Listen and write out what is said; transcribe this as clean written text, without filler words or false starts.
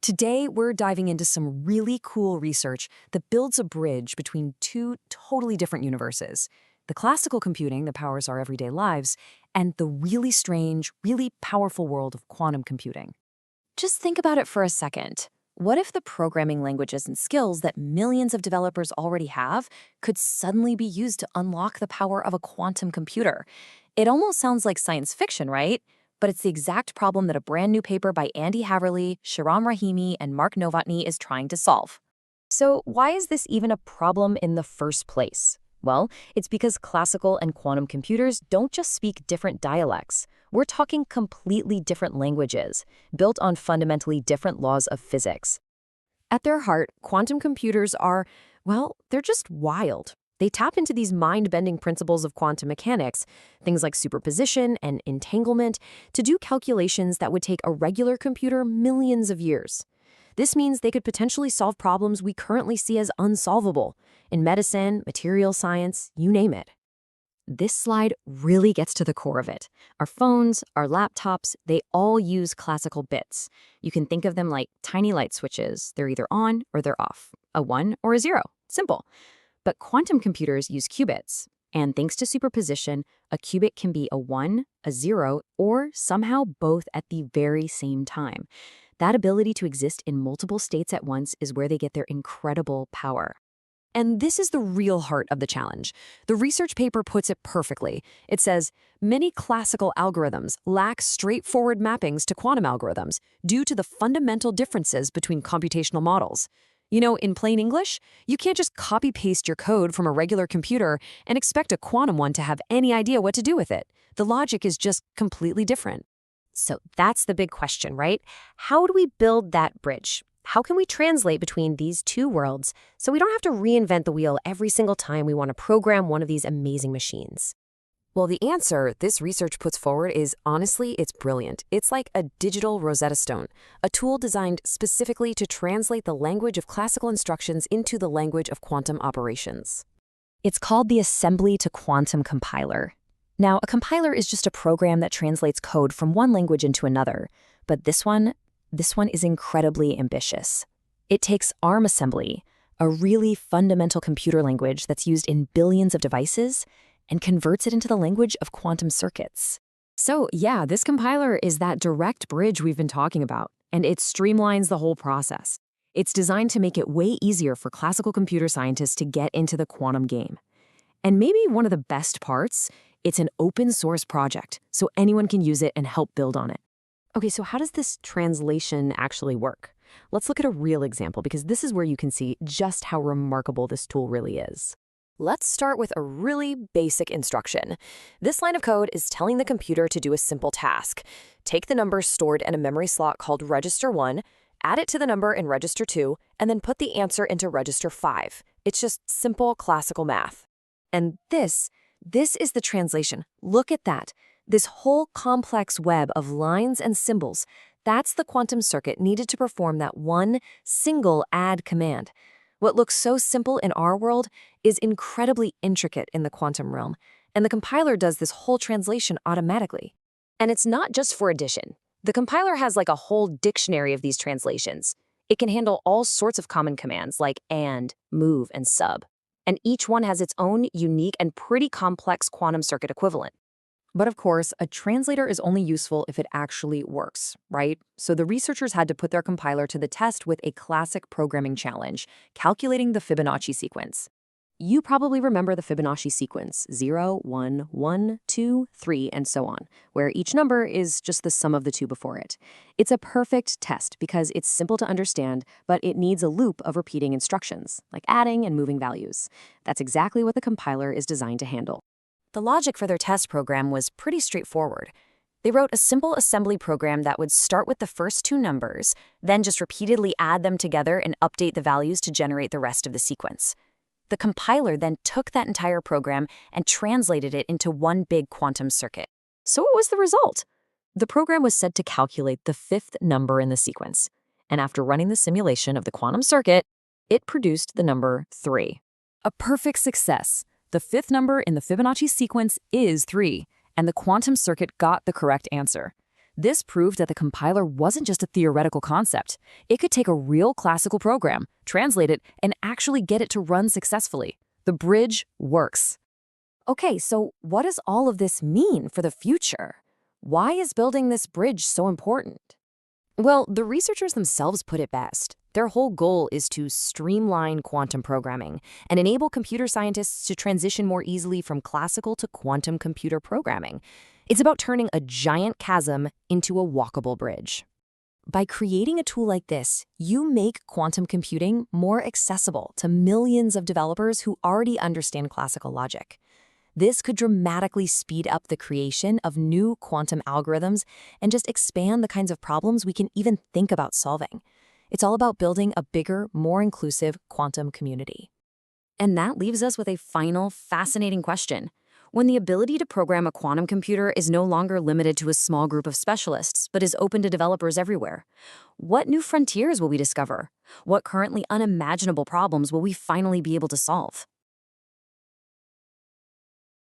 Today, we're diving into some really cool research that builds a bridge between two totally different universes: the classical computing that powers our everyday lives, and the really strange, really powerful world of quantum computing. Just think about it for a second. What if the programming languages and skills that millions of developers already have could suddenly be used to unlock the power of a quantum computer? It almost sounds like science fiction, right? But it's the exact problem that a brand new paper by Andy Haverly, Shahram Rahimi, and Mark Novotny is trying to solve. So why is this even a problem in the first place? Well, it's because classical and quantum computers don't just speak different dialects. We're talking completely different languages, built on fundamentally different laws of physics. At their heart, quantum computers are, well, they're just wild. They tap into these mind-bending principles of quantum mechanics, things like superposition and entanglement, to do calculations that would take a regular computer millions of years. This means they could potentially solve problems we currently see as unsolvable in medicine, material science, you name it. This slide really gets to the core of it. Our phones, our laptops, they all use classical bits. You can think of them like tiny light switches. They're either on or they're off, a 1 or a 0. Simple. But quantum computers use qubits. And thanks to superposition, a qubit can be a 1, a 0, or somehow both at the very same time. That ability to exist in multiple states at once is where they get their incredible power. And this is the real heart of the challenge. The research paper puts it perfectly. It says, many classical algorithms lack straightforward mappings to quantum algorithms due to the fundamental differences between computational models. You know, in plain English, you can't just copy-paste your code from a regular computer and expect a quantum one to have any idea what to do with it. The logic is just completely different. So that's the big question, right? How do we build that bridge? How can we translate between these two worlds so we don't have to reinvent the wheel every single time we want to program one of these amazing machines? Well, the answer this research puts forward is, honestly, it's brilliant. It's like a digital Rosetta Stone, a tool designed specifically to translate the language of classical instructions into the language of quantum operations. It's called the Assembly to Quantum Compiler. Now, a compiler is just a program that translates code from one language into another, but this one is incredibly ambitious. It takes ARM assembly, a really fundamental computer language that's used in billions of devices, and converts it into the language of quantum circuits. So yeah, this compiler is that direct bridge we've been talking about, and it streamlines the whole process. It's designed to make it way easier for classical computer scientists to get into the quantum game. And maybe one of the best parts, it's an open source project, so anyone can use it and help build on it. Okay, so how does this translation actually work? Let's look at a real example, because this is where you can see just how remarkable this tool really is. Let's start with a really basic instruction. This line of code is telling the computer to do a simple task. Take the number stored in a memory slot called register 1, add it to the number in register 2, and then put the answer into register 5. It's just simple classical math. And this is the translation. Look at that. This whole complex web of lines and symbols, that's the quantum circuit needed to perform that one single add command. What looks so simple in our world is incredibly intricate in the quantum realm, and the compiler does this whole translation automatically. And it's not just for addition. The compiler has like a whole dictionary of these translations. It can handle all sorts of common commands like and, move, and sub. And each one has its own unique and pretty complex quantum circuit equivalent. But of course, a translator is only useful if it actually works, right? So the researchers had to put their compiler to the test with a classic programming challenge, calculating the Fibonacci sequence. You probably remember the Fibonacci sequence, 0, 1, 1, 2, 3, and so on, where each number is just the sum of the two before it. It's a perfect test because it's simple to understand, but it needs a loop of repeating instructions, like adding and moving values. That's exactly what the compiler is designed to handle. The logic for their test program was pretty straightforward. They wrote a simple assembly program that would start with the first two numbers, then just repeatedly add them together and update the values to generate the rest of the sequence. The compiler then took that entire program and translated it into one big quantum circuit. So what was the result? The program was said to calculate the fifth number in the sequence, and after running the simulation of the quantum circuit, it produced the number 3. A perfect success. The fifth number in the Fibonacci sequence is 3, and the quantum circuit got the correct answer. This proved that the compiler wasn't just a theoretical concept. It could take a real classical program, translate it, and actually get it to run successfully. The bridge works. Okay, so what does all of this mean for the future? Why is building this bridge so important? Well, the researchers themselves put it best. Their whole goal is to streamline quantum programming and enable computer scientists to transition more easily from classical to quantum computer programming. It's about turning a giant chasm into a walkable bridge. By creating a tool like this, you make quantum computing more accessible to millions of developers who already understand classical logic. This could dramatically speed up the creation of new quantum algorithms and just expand the kinds of problems we can even think about solving. It's all about building a bigger, more inclusive quantum community. And that leaves us with a final, fascinating question. When the ability to program a quantum computer is no longer limited to a small group of specialists, but is open to developers everywhere, what new frontiers will we discover? What currently unimaginable problems will we finally be able to solve?